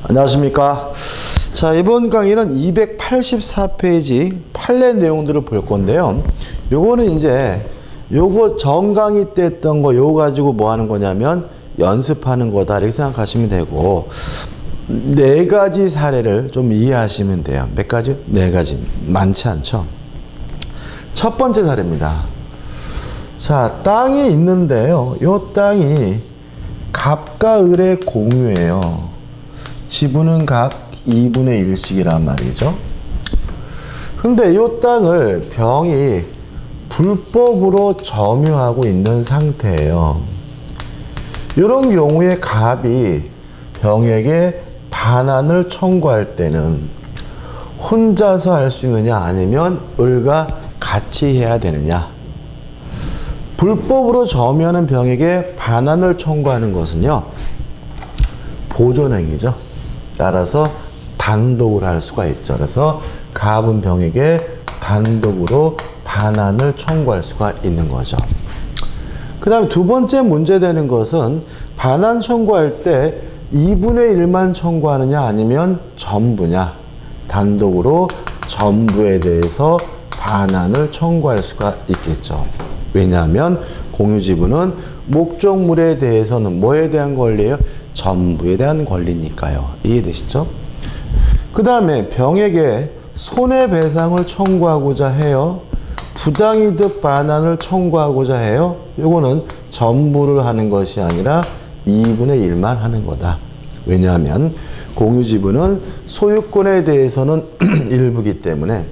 안녕하십니까. 자, 이번 강의는 284페이지 판례 내용들을 볼 건데요. 요거는 이제 요거 전 강의 때 했던 거 요거 가지고 뭐 하는 거냐면 연습하는 거다 이렇게 생각하시면 되고, 네 가지 사례를 좀 이해하시면 돼요. 몇 가지? 네 가지. 많지 않죠? 첫 번째 사례입니다. 자, 땅이 있는데요. 요 땅이 갑과 을의 공유예요. 지분은 각 2분의 1씩이란 말이죠. 근데 이 땅을 병이 불법으로 점유하고 있는 상태예요. 이런 경우에 갑이 병에게 반환을 청구할 때는 혼자서 할 수 있느냐 아니면 을과 같이 해야 되느냐. 불법으로 점유하는 병에게 반환을 청구하는 것은요, 보존행위죠. 따라서 단독으로 할 수가 있죠. 그래서 갑은 병에게 단독으로 반환을 청구할 수가 있는 거죠. 그 다음에 두 번째 문제되는 것은 반환 청구할 때 2분의 1만 청구하느냐 아니면 전부냐. 단독으로 전부에 대해서 반환을 청구할 수가 있겠죠. 왜냐하면 공유지분은 목적물에 대해서는 뭐에 대한 권리예요? 전부에 대한 권리니까요. 이해되시죠? 그 다음에 병에게 손해배상을 청구하고자 해요. 부당이득 반환을 청구하고자 해요. 요거는 전부를 하는 것이 아니라 2분의 1만 하는 거다. 왜냐하면 공유지분은 소유권에 대해서는 일부기 때문에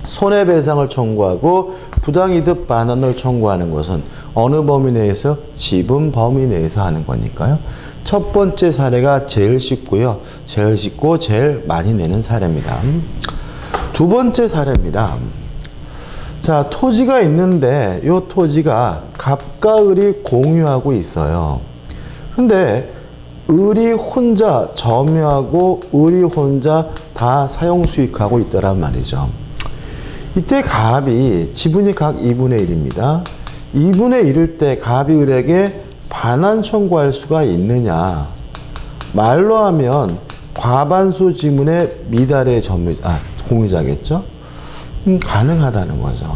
손해배상을 청구하고 부당이득 반환을 청구하는 것은 어느 범위 내에서? 지분 범위 내에서 하는 거니까요. 첫 번째 사례가 제일 쉽고요. 제일 쉽고 제일 많이 내는 사례입니다. 두 번째 사례입니다. 자, 토지가 있는데 이 토지가 갑과 을이 공유하고 있어요. 근데 을이 혼자 점유하고 을이 혼자 다 사용 수익하고 있더란 말이죠. 이때 갑이 지분이 각 2분의 1입니다. 2분의 1일 때 갑이 을에게 반환 청구할 수가 있느냐. 말로 하면 과반수 지분의 미달의 공유자겠죠. 가능하다는 거죠.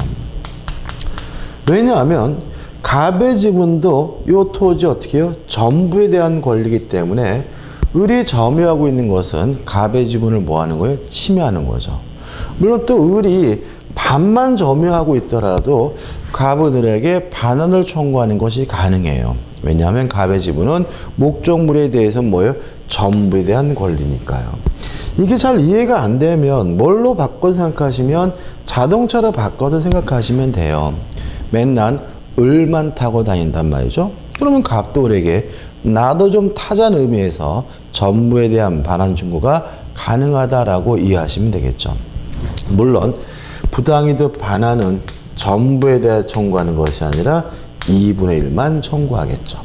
왜냐하면 갑의 지분도 이 토지 어떻게 해요? 전부에 대한 권리이기 때문에 을이 점유하고 있는 것은 갑의 지분을 뭐 하는 거예요? 침해하는 거죠. 물론 또 을이 반만 점유하고 있더라도 갑은 을에게 반환을 청구하는 것이 가능해요. 왜냐하면 갑의 지분은 목적물에 대해서 뭐예요? 전부에 대한 권리니까요. 이게 잘 이해가 안 되면 뭘로 바꿔서 생각하시면 자동차로 바꿔서 생각하시면 돼요. 맨날 을만 타고 다닌단 말이죠. 그러면 갑도 을에게 나도 좀 타자는 의미에서 전부에 대한 반환 청구가 가능하다라고 이해하시면 되겠죠. 물론 부당이득 반환은 전부에 대해 청구하는 것이 아니라 2분의 1만 청구하겠죠.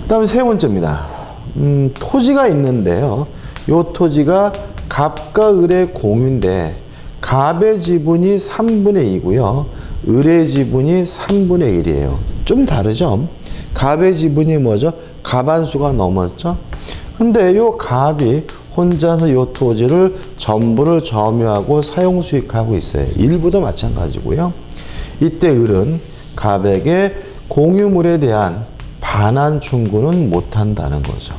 그 다음에 세 번째입니다. 토지가 있는데요. 이 토지가 갑과 을의 공유인데 갑의 지분이 3분의 2고요. 을의 지분이 3분의 1이에요. 좀 다르죠? 갑의 지분이 뭐죠? 과반수가 넘었죠? 근데 이 갑이 혼자서 이 토지를 전부를 점유하고 사용 수익하고 있어요. 일부도 마찬가지고요. 이때 을은 갑에게 공유물에 대한 반환 청구는 못한다는 거죠.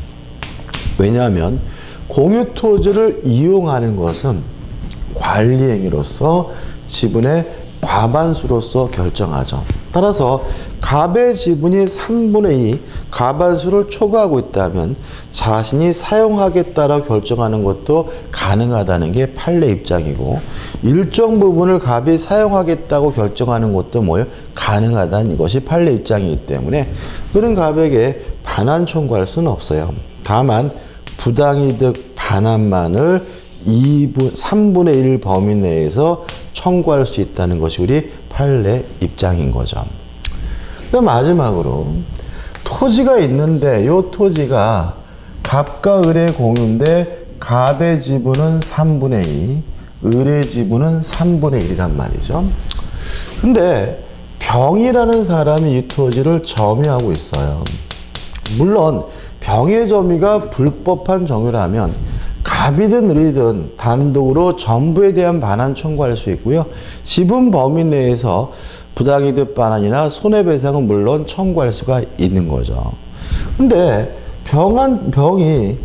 왜냐하면 공유 토지를 이용하는 것은 관리행위로서 지분의 과반수로서 결정하죠. 따라서 갑의 지분이 3분의 2 과반수를 초과하고 있다면 자신이 사용하겠다라고 결정하는 것도 가능하다는 게 판례 입장이고, 일정 부분을 갑이 사용하겠다고 결정하는 것도 뭐예요? 가능하다는 것이 판례 입장이기 때문에 그런 갑에게 반환 청구할 수는 없어요. 다만 부당이득 반환만을 3분의 1 범위 내에서 청구할 수 있다는 것이 우리 판례 입장인 거죠. 그다음 마지막으로 토지가 있는데 이 토지가 갑과 을의 공유인데 갑의 지분은 3분의 2, 을의 지분은 3분의 1이란 말이죠. 근데 병이라는 사람이 이 토지를 점유하고 있어요. 물론 병의 점유가 불법한 정유라면 갑이든 을이든 단독으로 전부에 대한 반환 청구할 수 있고요. 지분 범위 내에서 부당이득 반환이나 손해배상은 물론 청구할 수가 있는 거죠. 근데 병이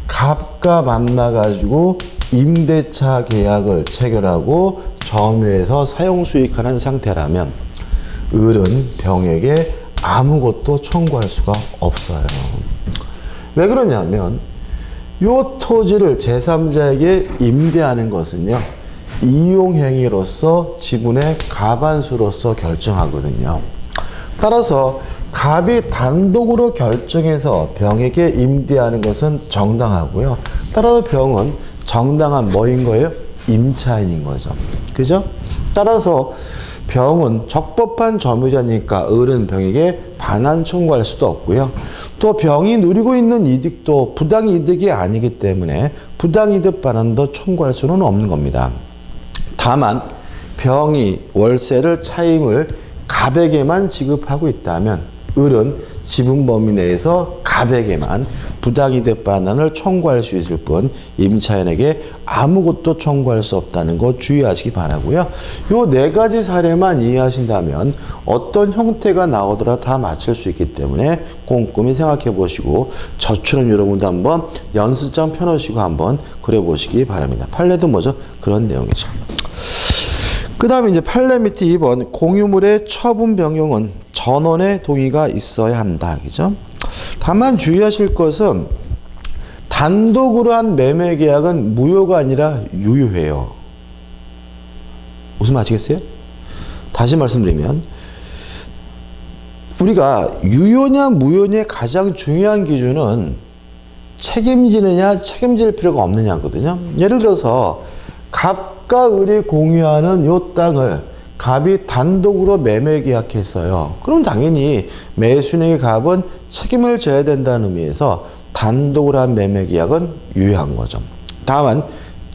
갑과 만나가지고 임대차 계약을 체결하고 점유해서 사용 수익하는 상태라면 을은 병에게 아무것도 청구할 수가 없어요. 왜 그러냐면 요 토지를 제3자에게 임대하는 것은요, 이용행위로서 지분의 과반수로서 결정하거든요. 따라서 갑이 단독으로 결정해서 병에게 임대하는 것은 정당하고요. 따라서 병은 정당한 뭐인 거예요? 임차인인 거죠. 그죠? 따라서 병은 적법한 점유자니까 을은 병에게 반환 청구할 수도 없고요. 또 병이 누리고 있는 이득도 부당이득이 아니기 때문에 부당이득 반환도 청구할 수는 없는 겁니다. 다만 병이 월세를 차임을 갑에게만 지급하고 있다면 을은 지분 범위 내에서 갑에게만 부당이득 반환을 청구할 수 있을 뿐 임차인에게 아무것도 청구할 수 없다는 거 주의하시기 바라고요. 요 네 가지 사례만 이해하신다면 어떤 형태가 나오더라도 다 맞출 수 있기 때문에 꼼꼼히 생각해 보시고 저처럼 여러분도 한번 연습장 펴놓으시고 한번 그려보시기 바랍니다. 판례도 뭐죠? 그런 내용이죠. 그 다음에 이제 판례 밑에 2번 공유물의 처분 변경은 전원의 동의가 있어야 한다. 그죠? 다만 주의하실 것은 단독으로 한 매매 계약은 무효가 아니라 유효해요. 무슨 말 아시겠어요? 다시 말씀드리면 우리가 유효냐 무효냐의 가장 중요한 기준은 책임지느냐 책임질 필요가 없느냐거든요. 예를 들어서 갑과 을이 공유하는 요 땅을 갑이 단독으로 매매 계약했어요. 그럼 당연히 매수인에게 갑은 책임을 져야 된다는 의미에서 단독으로 한 매매 계약은 유효한 거죠. 다만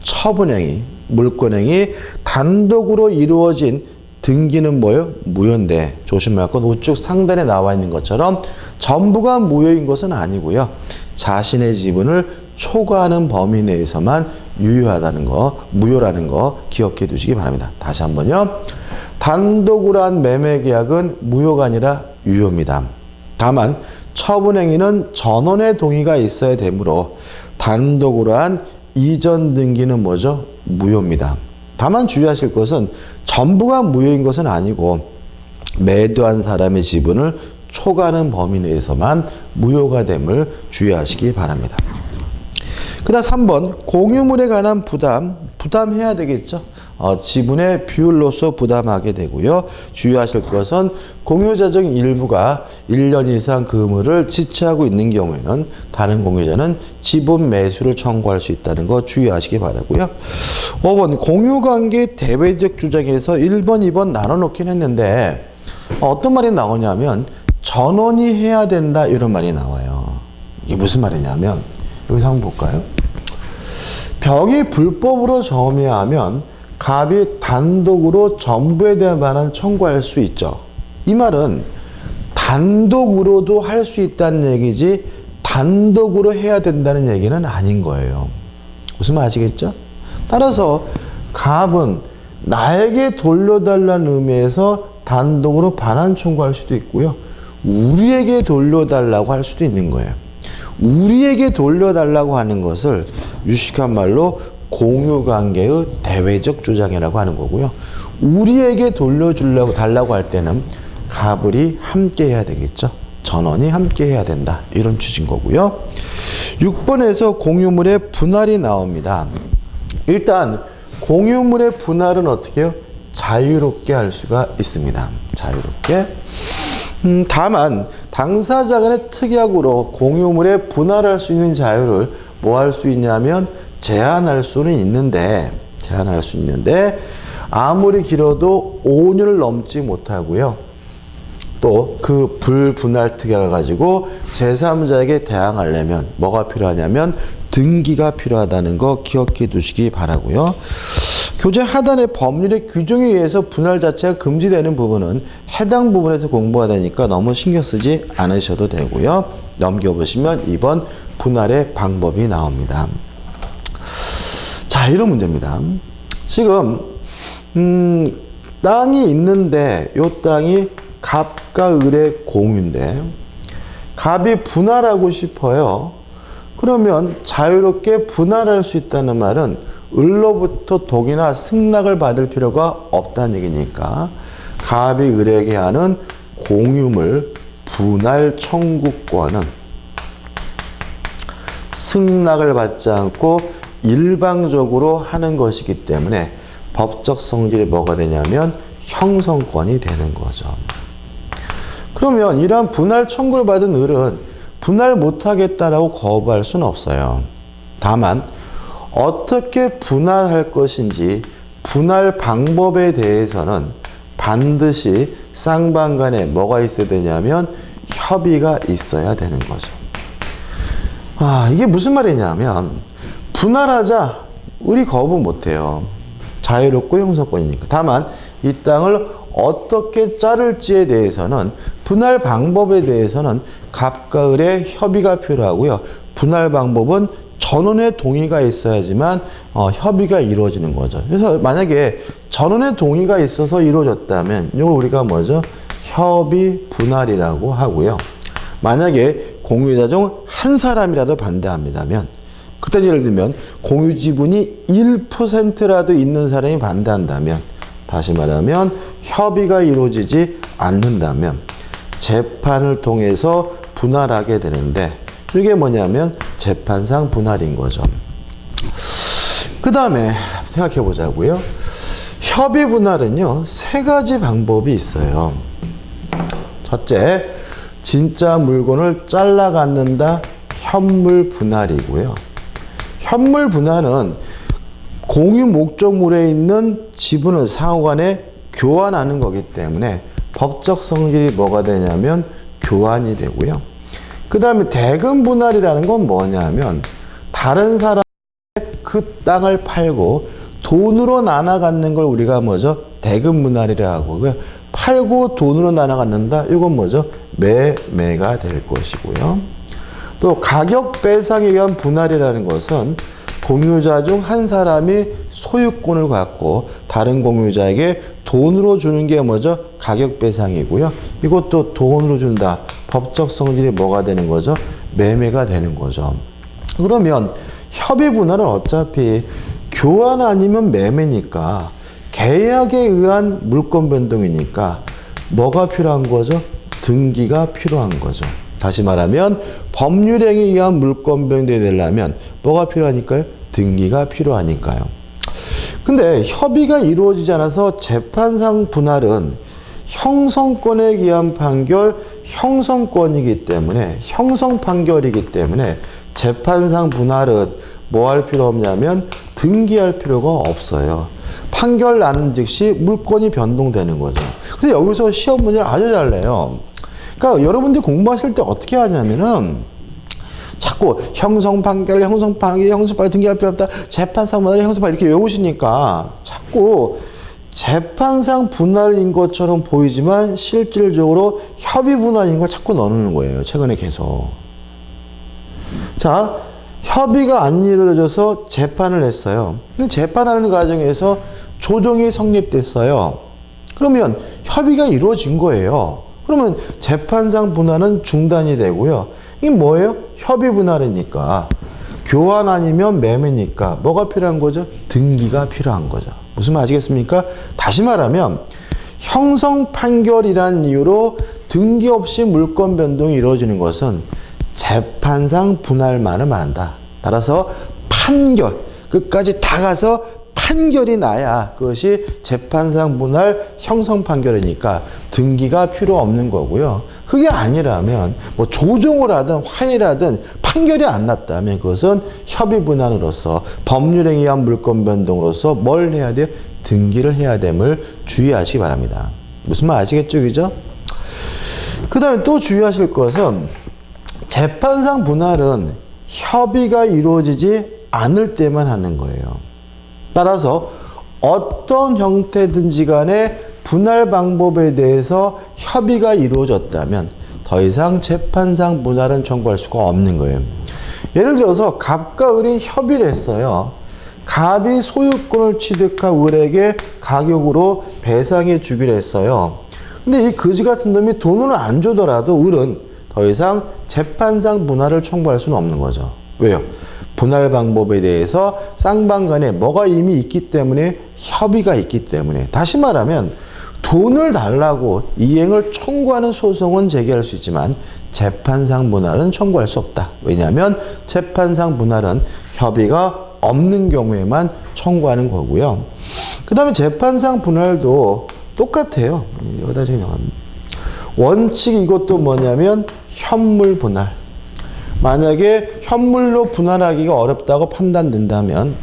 처분행위, 물권행위 단독으로 이루어진 등기는 뭐예요? 무효인데 조심할 건 우측 상단에 나와 있는 것처럼 전부가 무효인 것은 아니고요. 자신의 지분을 초과하는 범위 내에서만 유효하다는 거, 무효라는 거 기억해 두시기 바랍니다. 다시 한번요. 단독으로 한 매매 계약은 무효가 아니라 유효입니다. 다만 처분행위는 전원의 동의가 있어야 되므로 단독으로 한 이전 등기는 뭐죠? 무효입니다. 다만 주의하실 것은 전부가 무효인 것은 아니고 매도한 사람의 지분을 초과하는 범위 내에서만 무효가 됨을 주의하시기 바랍니다. 그 다음 3번 공유물에 관한 부담해야 되겠죠. 지분의 비율로서 부담하게 되고요. 주의하실 것은 공유자 중 일부가 1년 이상 그 의무를 지체하고 있는 경우에는 다른 공유자는 지분 매수를 청구할 수 있다는 거 주의하시기 바라고요. 5번 공유관계 대외적 주장에서 1번, 2번 나눠놓긴 했는데 어떤 말이 나오냐면 전원이 해야 된다 이런 말이 나와요. 이게 무슨 말이냐면 여기서 한번 볼까요? 병이 불법으로 점유하면 갑이 단독으로 전부에 대한 반환 청구할 수 있죠. 이 말은 단독으로도 할 수 있다는 얘기지 단독으로 해야 된다는 얘기는 아닌 거예요. 무슨 말 아시겠죠? 따라서 갑은 나에게 돌려달라는 의미에서 단독으로 반환 청구할 수도 있고요. 우리에게 돌려달라고 할 수도 있는 거예요. 우리에게 돌려달라고 하는 것을 유식한 말로 공유관계의 대외적 주장이라고 하는 거고요. 우리에게 달라고 할 때는 갑을이 함께 해야 되겠죠. 전원이 함께 해야 된다. 이런 취지인 거고요. 6번에서 공유물의 분할이 나옵니다. 일단 공유물의 분할은 어떻게 해요? 자유롭게 할 수가 있습니다. 자유롭게. 다만 당사자 간의 특약으로 공유물에 분할할 수 있는 자유를 뭐 할 수 있냐면 제한할 수 있는데 아무리 길어도 5년을 넘지 못하고요. 또 그 불분할 특약을 가지고 제3자에게 대항하려면 뭐가 필요하냐면 등기가 필요하다는 거 기억해 두시기 바라고요. 교재 하단의 법률의 규정에 의해서 분할 자체가 금지되는 부분은 해당 부분에서 공부가 되니까 너무 신경 쓰지 않으셔도 되고요. 넘겨보시면 2번 분할의 방법이 나옵니다. 자, 이런 문제입니다. 지금 땅이 있는데 이 땅이 갑과 을의 공유인데 갑이 분할하고 싶어요. 그러면 자유롭게 분할할 수 있다는 말은 을로부터 독이나 승낙을 받을 필요가 없다는 얘기니까 갑이 을에게 하는 공유물 분할 청구권은 승낙을 받지 않고 일방적으로 하는 것이기 때문에 법적 성질이 뭐가 되냐면 형성권이 되는 거죠. 그러면 이러한 분할 청구를 받은 을은 분할 못하겠다라고 거부할 수는 없어요. 다만 어떻게 분할할 것인지 분할 방법에 대해서는 반드시 쌍방 간에 뭐가 있어야 되냐면 협의가 있어야 되는 거죠. 이게 무슨 말이냐면 분할하자 을이 거부 못해요. 자유롭고 형성권이니까. 다만 이 땅을 어떻게 자를지에 대해서는 분할 방법에 대해서는 갑과 을의 협의가 필요하고요. 분할 방법은 전원의 동의가 있어야지만 협의가 이루어지는 거죠. 그래서 만약에 전원의 동의가 있어서 이루어졌다면 이걸 우리가 뭐죠? 협의 분할이라고 하고요. 만약에 공유자 중 한 사람이라도 반대합니다면 그때 예를 들면 공유 지분이 1%라도 있는 사람이 반대한다면 다시 말하면 협의가 이루어지지 않는다면 재판을 통해서 분할하게 되는데 이게 뭐냐면 재판상 분할인 거죠. 그 다음에 생각해 보자고요. 협의 분할은요 3가지 방법이 있어요. 첫째, 진짜 물건을 잘라 갖는다. 현물 분할이고요. 현물 분할은 공유 목적물에 있는 지분을 상호간에 교환하는 거기 때문에 법적 성질이 뭐가 되냐면 교환이 되고요. 그 다음에 대금 분할이라는 건 뭐냐면 다른 사람의 그 땅을 팔고 돈으로 나눠 갖는 걸 우리가 뭐죠? 대금 분할이라고 하고요. 팔고 돈으로 나눠 갖는다. 이건 뭐죠? 매매가 될 것이고요. 또 가격 배상에 의한 분할이라는 것은 공유자 중 한 사람이 소유권을 갖고 다른 공유자에게 돈으로 주는 게 뭐죠? 가격 배상이고요. 이것도 돈으로 준다. 법적 성질이 뭐가 되는 거죠? 매매가 되는 거죠. 그러면 협의 분할은 어차피 교환 아니면 매매니까 계약에 의한 물권 변동이니까 뭐가 필요한 거죠? 등기가 필요한 거죠. 다시 말하면 법률행위에 의한 물권 변동이 되려면 뭐가 필요하니까요? 등기가 필요하니까요. 근데 협의가 이루어지지 않아서 재판상 분할은 형성권에 의한 판결, 형성권이기 때문에 형성 판결이기 때문에 재판상 분할은 뭐 할 필요 없냐면 등기할 필요가 없어요. 판결 나는 즉시 물권이 변동되는 거죠. 근데 여기서 시험 문제를 아주 잘 내요. 그러니까 여러분들이 공부하실 때 어떻게 하냐면은 자꾸 형성판결, 등기할 필요 없다. 재판상 분할, 형성판결 이렇게 외우시니까 자꾸 재판상 분할인 것처럼 보이지만 실질적으로 협의 분할인 걸 자꾸 넣는 거예요. 최근에 계속. 자, 협의가 안 이루어져서 재판을 했어요. 재판하는 과정에서 조정이 성립됐어요. 그러면 협의가 이루어진 거예요. 그러면 재판상 분할은 중단이 되고요. 이게 뭐예요? 협의 분할이니까. 교환 아니면 매매니까 뭐가 필요한 거죠? 등기가 필요한 거죠. 무슨 말 아시겠습니까? 다시 말하면 형성 판결이란 이유로 등기 없이 물권 변동이 이루어지는 것은 재판상 분할만을 한다. 따라서 판결, 끝까지 다 가서 판결이 나야 그것이 재판상 분할 형성 판결이니까 등기가 필요 없는 거고요. 그게 아니라면 뭐 조정을 하든 화해를 하든 판결이 안 났다면 그것은 협의 분할으로서 법률에 의한 물권 변동으로서 뭘 해야 돼요? 등기를 해야 됨을 주의하시기 바랍니다. 무슨 말 아시겠죠? 그죠? 그 다음에 또 주의하실 것은 재판상 분할은 협의가 이루어지지 않을 때만 하는 거예요. 따라서 어떤 형태든지 간에 분할 방법에 대해서 협의가 이루어졌다면 더 더 이상 재판상 분할은 청구할 수가 없는 거예요. 예를 들어서 갑과 을이 협의를 했어요. 갑이 소유권을 취득한 을에게 가격으로 배상해 주기로 했어요. 근데 이 거지 같은 놈이 돈을 안 주더라도 을은 더 이상 재판상 분할을 청구할 수는 없는 거죠. 왜요? 분할 방법에 대해서 쌍방 간에 뭐가 이미 있기 때문에, 협의가 있기 때문에. 다시 말하면 돈을 달라고 이행을 청구하는 소송은 제기할 수 있지만 재판상 분할은 청구할 수 없다. 왜냐하면 재판상 분할은 협의가 없는 경우에만 청구하는 거고요. 그 다음에 재판상 분할도 똑같아요. 여기다 지금 원칙, 이것도 뭐냐면 현물 분할. 만약에 현물로 분할하기가 어렵다고 판단된다면,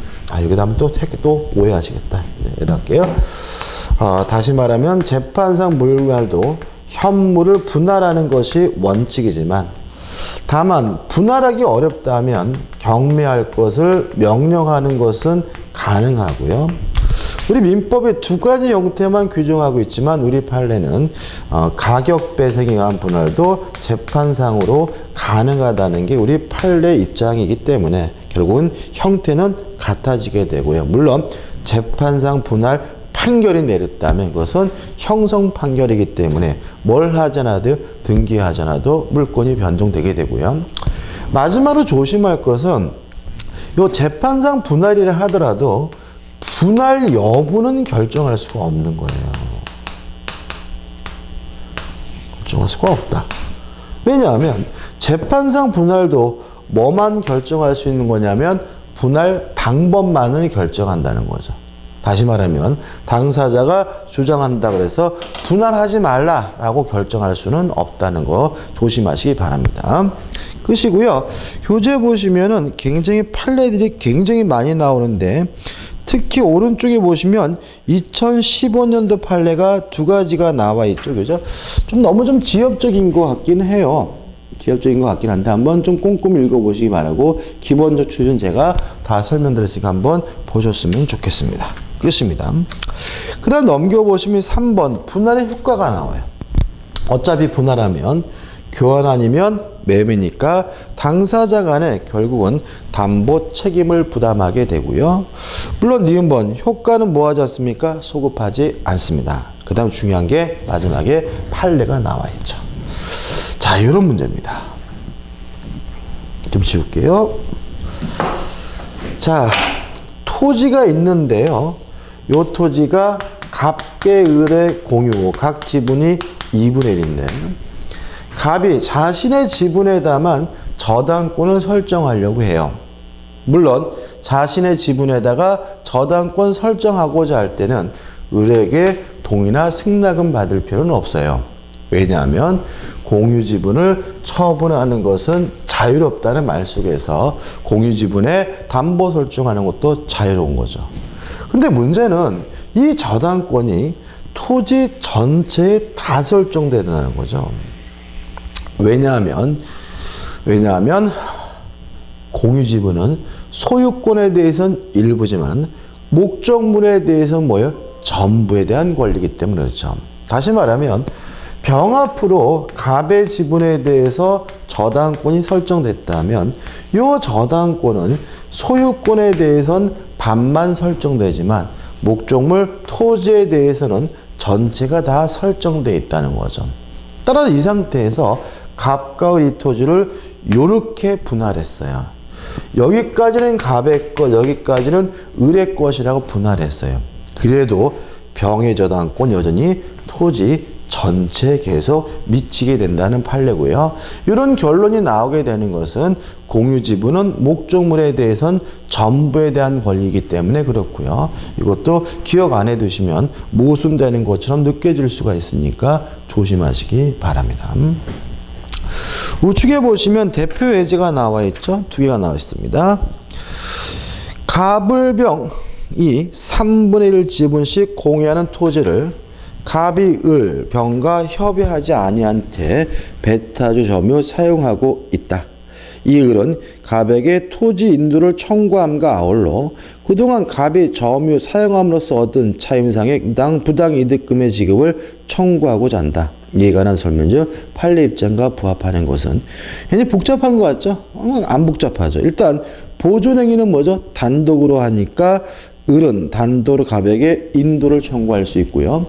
여기다 하면 또 오해하시겠다. 여기다 할게요. 다시 말하면 재판상 분할도 현물을 분할하는 것이 원칙이지만, 다만 분할하기 어렵다면 경매할 것을 명령하는 것은 가능하고요. 우리 민법에 두 가지 형태만 규정하고 있지만 우리 판례는 가격 배상에 의한 분할도 재판상으로 가능하다는 게 우리 판례 입장이기 때문에 결국은 형태는 같아지게 되고요. 물론 재판상 분할 판결이 내렸다면 그것은 형성 판결이기 때문에 뭘 하잖아도, 등기하잖아도 물권이 변동되게 되고요. 마지막으로 조심할 것은 요 재판상 분할이라 하더라도 분할 여부는 결정할 수가 없는 거예요. 결정할 수가 없다. 왜냐하면 재판상 분할도 뭐만 결정할 수 있는 거냐면 분할 방법만을 결정한다는 거죠. 다시 말하면 당사자가 주장한다 그래서 분할하지 말라라고 결정할 수는 없다는 거 조심하시기 바랍니다. 끝이고요. 교재 보시면은 굉장히 판례들이 굉장히 많이 나오는데 특히 오른쪽에 보시면 2015년도 판례가 두 가지가 나와 있죠. 그죠? 너무 지엽적인 것 같긴 해요. 지엽적인 것 같긴 한데 한번 좀 꼼꼼히 읽어보시기 바라고 기본적 추준 제가 다 설명드렸으니까 한번 보셨으면 좋겠습니다. 끝입니다. 그 다음 넘겨보시면 3번 분할의 효과가 나와요. 어차피 분할하면 교환 아니면 매매니까 당사자 간에 결국은 담보 책임을 부담하게 되고요. 물론 니은번 효과는 뭐 하지 않습니까? 소급하지 않습니다. 그 다음 중요한 게 마지막에 판례가 나와 있죠. 자, 이런 문제입니다. 좀 지울게요. 자, 토지가 있는데요. 요 토지가 갑계 을의 공유고 각 지분이 2분의 1인데 갑이 자신의 지분에다만 저당권을 설정하려고 해요. 물론 자신의 지분에다가 저당권 설정하고자 할 때는 을에게 동의나 승낙은 받을 필요는 없어요. 왜냐하면 공유 지분을 처분하는 것은 자유롭다는 말 속에서 공유 지분에 담보 설정하는 것도 자유로운 거죠. 근데 문제는 이 저당권이 토지 전체에 다 설정된다는 거죠. 왜냐하면 공유 지분은 소유권에 대해서는 일부지만 목적물에 대해서는 뭐예요? 전부에 대한 권리이기 때문에 그렇죠. 다시 말하면 병합으로 갑의 지분에 대해서 저당권이 설정됐다면 이 저당권은 소유권에 대해서는 반만 설정되지만 목적물 토지에 대해서는 전체가 다 설정되어 있다는 거죠. 따라서 이 상태에서 갑과 을 이 토지를 이렇게 분할했어요. 여기까지는 갑의 것, 여기까지는 을의 것이라고 분할했어요. 그래도 병의 저당권 여전히 토지 전체에 계속 미치게 된다는 판례고요. 이런 결론이 나오게 되는 것은 공유 지분은 목적물에 대해선 전부에 대한 권리이기 때문에 그렇고요. 이것도 기억 안 해두시면 모순되는 것처럼 느껴질 수가 있으니까 조심하시기 바랍니다. 우측에 보시면 대표 예제가 나와 있죠. 두 개가 나와 있습니다. 갑을병이 3분의 1 지분씩 공유하는 토지를 갑이 을, 병과 협의하지 아니한 채 배타주 점유 사용하고 있다. 이 을은 갑에게 토지 인도를 청구함과 아울러 그동안 갑이 점유 사용함으로써 얻은 차임상의 부당 이득금의 지급을 청구하고자 한다. 이에 관한 설명이죠. 판례 입장과 부합하는 것은 굉장히 복잡한 것 같죠? 안 복잡하죠. 일단 보존행위는 뭐죠? 단독으로 하니까 을은 단도로 갑에게 인도를 청구할 수 있고요.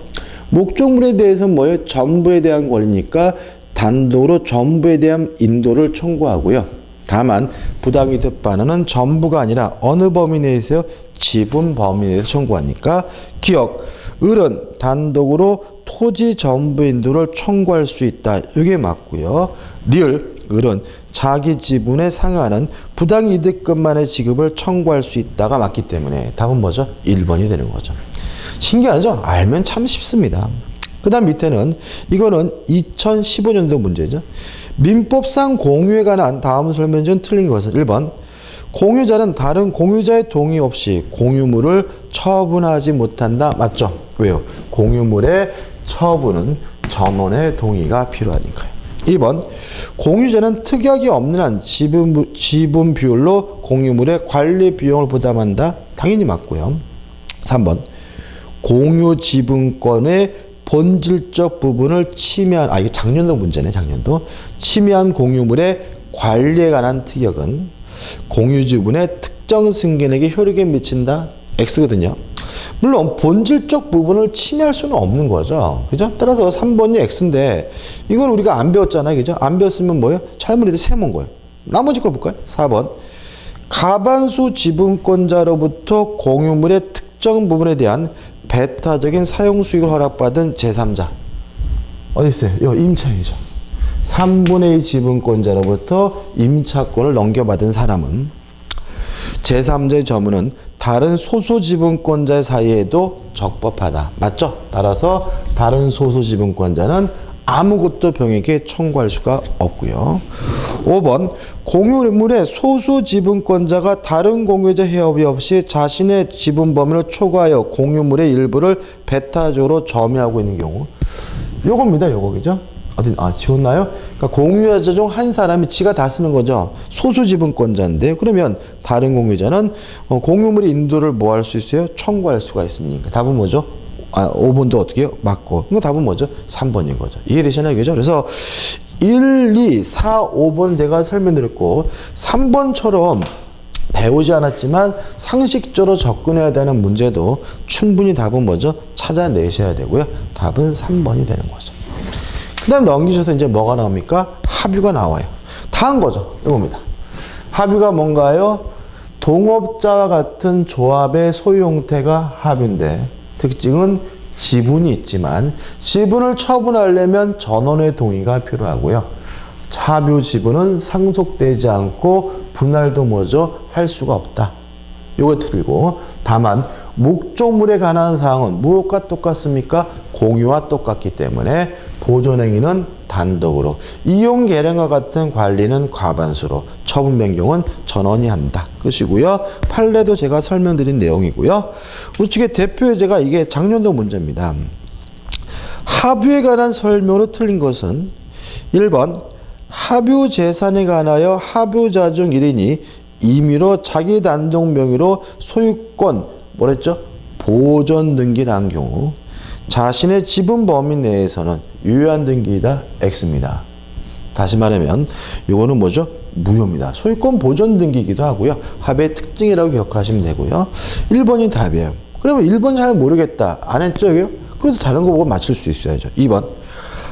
목적물에 대해서는 뭐예요? 전부에 대한 권리니까 단독으로 전부에 대한 인도를 청구하고요. 다만 부당이득 반환은 전부가 아니라 어느 범위 내에서요? 지분 범위 내에서 청구하니까 기억, 을은 단독으로 토지 전부 인도를 청구할 수 있다. 이게 맞고요. 리을, 을은 자기 지분에 상하는 부당이득금만의 지급을 청구할 수 있다가 맞기 때문에 답은 뭐죠? 1번이 되는 거죠. 신기하죠? 알면 참 쉽습니다. 그 다음 밑에는 이거는 2015년도 문제죠. 민법상 공유에 관한 다음 설명 중 틀린 것은 1번 공유자는 다른 공유자의 동의 없이 공유물을 처분하지 못한다. 맞죠? 왜요? 공유물의 처분은 전원의 동의가 필요하니까요. 2번 공유자는 특약이 없는 한 지분 비율로 공유물의 관리 비용을 부담한다. 당연히 맞고요. 3번 공유 지분권의 본질적 부분을 침해한 이게 작년도 문제네. 작년도 침해한 공유물의 관리에 관한 특약은 공유 지분의 특정 승객에게 효력에 미친다. X거든요. 물론 본질적 부분을 침해할 수는 없는 거죠. 그죠? 따라서 3번이 X인데 이건 우리가 안 배웠잖아요. 그죠? 안 배웠으면 뭐예요? 잘못해도 세모인 거예요. 나머지 걸 볼까요? 4번 가반수 지분권자로부터 공유물의 특정 부분에 대한 배타적인 사용 수익을 허락받은 제3자. 어디 있어요? 요 임차인이죠. 3분의 2 지분권자로부터 임차권을 넘겨받은 사람은 제3자의 점유는 다른 소수 지분권자 사이에도 적법하다. 맞죠? 따라서 다른 소수 지분권자는 아무것도 병에게 청구할 수가 없고요. 5번 공유물의 소수 지분권자가 다른 공유자 협의 없이 자신의 지분 범위를 초과하여 공유물의 일부를 배타적으로 점유하고 있는 경우. 요겁니다. 요거 그죠? 어디 지웠나요? 그러니까 공유자 중 한 사람이 지가 다 쓰는 거죠. 소수 지분권자인데 그러면 다른 공유자는 공유물의 인도를 뭐 할 수 있어요? 청구할 수가 있습니까? 답은 뭐죠? 5번도 어떻게 해요? 맞고. 그럼 답은 뭐죠? 3번인 거죠. 이해되시나요? 그죠? 그래서 1, 2, 4, 5번 제가 설명드렸고 3번처럼 배우지 않았지만 상식적으로 접근해야 되는 문제도 충분히 답은 뭐죠? 찾아내셔야 되고요. 답은 3번이 되는 거죠. 그 다음 넘기셔서 이제 뭐가 나옵니까? 합유가 나와요. 다 한 거죠. 이겁니다. 합유가 뭔가요? 동업자와 같은 조합의 소유 형태가 합유인데 특징은 지분이 있지만 지분을 처분하려면 전원의 동의가 필요하고요. 합유 지분은 상속되지 않고 분할도 뭐죠? 할 수가 없다. 요거 틀리고 다만 목적물에 관한 사항은 무엇과 똑같습니까? 공유와 똑같기 때문에 보존행위는 단독으로 이용 계량과 같은 관리는 과반수로 처분 변경은 전원이 한다. 끝이고요. 판례도 제가 설명드린 내용이고요. 우측에 대표 예제가 이게 작년도 문제입니다. 합유에 관한 설명으로 틀린 것은 1번 합유 재산에 관하여 합유자 중 1인이 임의로 자기 단독 명의로 소유권 뭐랬죠? 보존 등기를 한 경우 자신의 지분 범위 내에서는 유효한 등기이다. X입니다. 다시 말하면 이거는 뭐죠? 무효입니다. 소유권 보존 등기이기도 하고요. 합의 특징이라고 기억하시면 되고요. 1번이 답이에요. 그러면 1번 잘 모르겠다. 안 했죠? 여기요? 그래서 다른 거 보고 맞출 수 있어야죠. 2번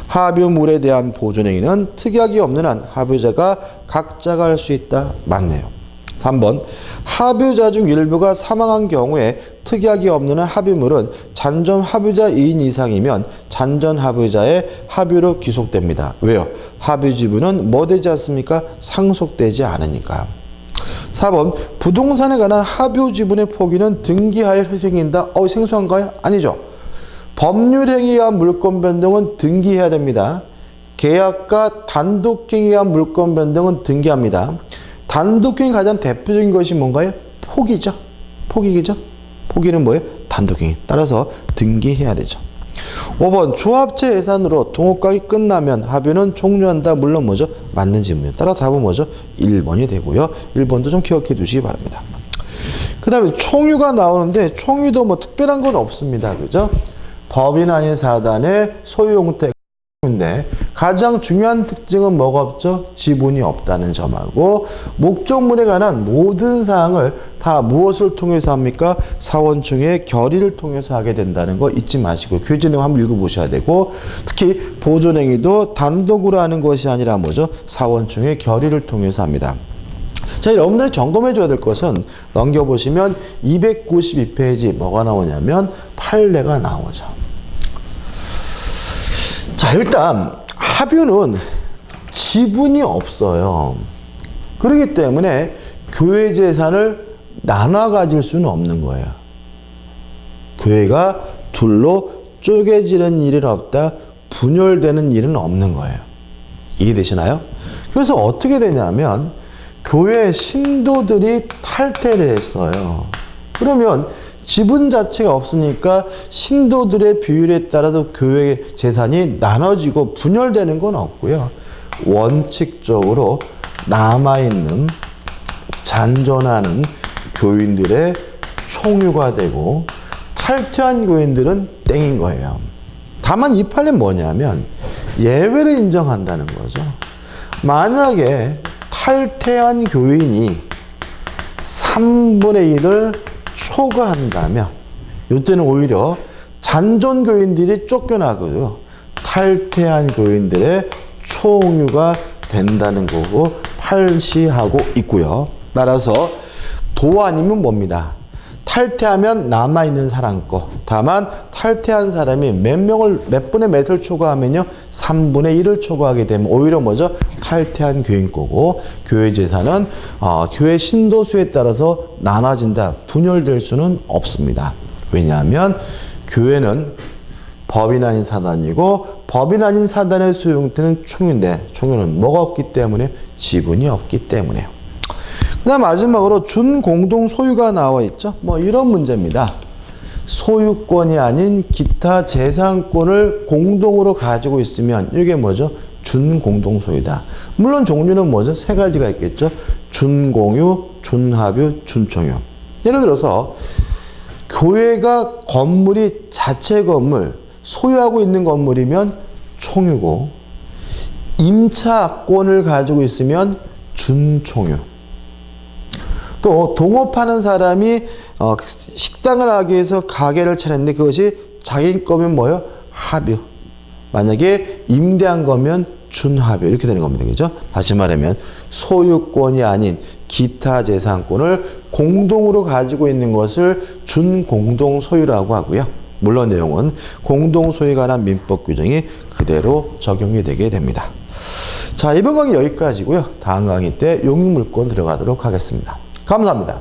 합유물에 대한 보존행위는 특약이 없는 한 합유자가 각자가 할 수 있다. 맞네요. 3번 합유자 중 일부가 사망한 경우에 특약이 없는 한 합유물은 잔존 합유자 2인 이상이면 잔존 합유자의 합유로 귀속됩니다. 왜요? 합유 지분은 뭐 되지 않습니까? 상속되지 않으니까요. 4번 부동산에 관한 합유 지분의 포기는 등기하에 생긴다. 생소한가요? 아니죠. 법률행위에 의한 물권 변동은 등기해야 됩니다. 계약과 단독행위에 의한 물권 변동은 등기합니다. 단독행위 가장 대표적인 것이 뭔가요? 포기죠. 포기죠. 포기는 뭐예요? 단독행위. 따라서 등기해야 되죠. 5번 조합체 예산으로 동업각이 끝나면 합유는 종료한다. 물론 뭐죠? 맞는 질문이에요. 따라 답은 뭐죠? 1번이 되고요. 1번도 좀 기억해 두시기 바랍니다. 그 다음에 총유가 나오는데 총유도 뭐 특별한 건 없습니다. 그죠? 법인 아닌 사단의 소유 형태가 총인데 가장 중요한 특징은 뭐가 없죠? 지분이 없다는 점하고 목적물에 관한 모든 사항을 다 무엇을 통해서 합니까? 사원총회의 결의를 통해서 하게 된다는 거 잊지 마시고 교재 내용 한번 읽어보셔야 되고 특히 보존행위도 단독으로 하는 것이 아니라 뭐죠? 사원총회의 결의를 통해서 합니다. 자, 여러분들이 점검해 줘야 될 것은 넘겨보시면 292페이지 뭐가 나오냐면 판례가 나오죠. 자, 일단 합유는 지분이 없어요. 그렇기 때문에 교회 재산을 나눠 가질 수는 없는 거예요. 교회가 둘로 쪼개지는 일은 없다. 분열되는 일은 없는 거예요. 이해되시나요? 그래서 어떻게 되냐면 교회 신도들이 탈퇴를 했어요. 그러면 지분 자체가 없으니까 신도들의 비율에 따라서 교회 재산이 나눠지고 분열되는 건 없고요. 원칙적으로 남아있는 잔존하는 교인들의 총유가 되고 탈퇴한 교인들은 땡인 거예요. 다만 이 판례는 뭐냐면 예외를 인정한다는 거죠. 만약에 탈퇴한 교인이 3분의 1을 초과한다면 이때는 오히려 잔존 교인들이 쫓겨나고요. 탈퇴한 교인들의 총유가 된다는 거고 판시하고 있고요. 따라서 도 아니면 뭡니다. 탈퇴하면 남아있는 사람 거. 다만 탈퇴한 사람이 몇 분의 몇을 초과하면요. 3분의 1을 초과하게 되면 오히려 뭐죠? 탈퇴한 교인 거고 교회 재산은 교회 신도수에 따라서 나눠진다. 분열될 수는 없습니다. 왜냐하면 교회는 법인 아닌 사단이고 법인 아닌 사단의 소유형태는 총유인데 총유는 뭐가 없기 때문에 지분이 없기 때문에요. 그 다음 마지막으로 준공동 소유가 나와 있죠. 뭐 이런 문제입니다. 소유권이 아닌 기타 재산권을 공동으로 가지고 있으면 이게 뭐죠? 준공동 소유다. 물론 종류는 뭐죠? 세 가지가 있겠죠. 준공유, 준합유, 준총유. 예를 들어서 교회가 건물이 자체 건물, 소유하고 있는 건물이면 총유고 임차권을 가지고 있으면 준총유. 또 동업하는 사람이 식당을 하기 위해서 가게를 차렸는데 그것이 자기 거면 뭐예요? 합유. 만약에 임대한 거면 준합유. 이렇게 되는 겁니다. 그죠? 다시 말하면 소유권이 아닌 기타 재산권을 공동으로 가지고 있는 것을 준공동 소유라고 하고요. 물론 내용은 공동 소유에 관한 민법 규정이 그대로 적용이 되게 됩니다. 자, 이번 강의 여기까지고요. 다음 강의 때 용익물권 들어가도록 하겠습니다. 감사합니다.